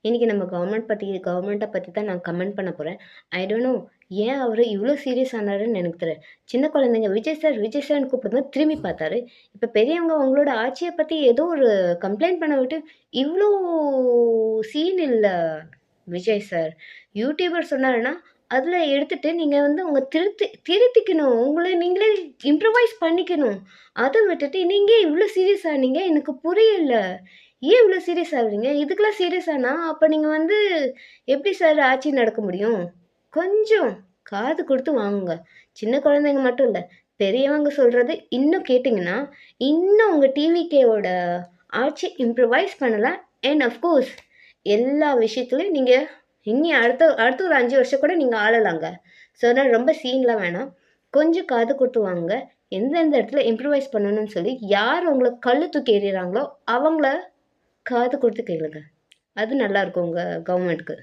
இன்னைக்கு நம்ம கவர்மெண்ட்டை பத்தி தான் நான் கமெண்ட் பண்ண போறேன். ஐ டோன்ட் நோ ஏன் அவரு இவ்ளோ சீரியஸ் ஆனாருன்னு எனக்கு தெரியல. சின்ன குழந்தைங்க விஜய் சார்ன்னு கூப்பிடும்போது திரும்பி பார்த்தாரு. இப்ப பெரியவங்க உங்களோட ஆட்சிய பத்தி ஏதோ ஒரு கம்ப்ளைண்ட் பண்ண விட்டு, இவ்ளோ சீன் இல்ல விஜய் சார். யூடியூபர் சொன்னாருன்னா, அதுல எடுத்துட்டு நீங்க வந்து உங்க திருத்திக்கணும். உங்கள நீங்களே இம்ப்ரூவைஸ் பண்ணிக்கணும். அத விட்டுட்டு நீங்க ஏன் இவ்ளோ சீரியஸ் ஆனீங்க? எனக்கு புரியல. ஏன் இவ்ளோ சீரியஸ் ஆகுறீங்க? இதுக்கெல்லாம் சீரியஸ் ஆனா, அப்ப நீங்க வந்து எப்படி சார் ஆட்சி நடக்க முடியும்? கொஞ்சம் காது குடுத்து வாங்குங்க. சின்ன குழந்தைங்க மட்டும் இல்ல. பெரியவங்க சொல்றது இன்னும் கேட்டீங்கன்னா, இன்னும் உங்க டிவிகேவோட ஆட்சி இம்ப்ரூவைஸ் பண்ணலாம். அண்ட் ஆஃப் கோர்ஸ் எல்லா விஷயத்துலயும் நீங்க இனி அடுத்த ஒரு 5 வருஷம் கூட நீங்க ஆளலாங்க. ஸோ, அதனால ரொம்ப சீன்லாம் வேணாம். கொஞ்சம் காது குடுத்து வாங்குங்க. எந்தெந்த இடத்துல இம்ப்ரூவைஸ் பண்ணணும்னு சொல்லி, யார் உங்கள கல்லு தூக்கி எறியுறாங்களோ, அவங்கள காது குடுத்து கேளுங்க. அது நல்லாருக்கும் உங்க கவர்மெண்ட்க்கு.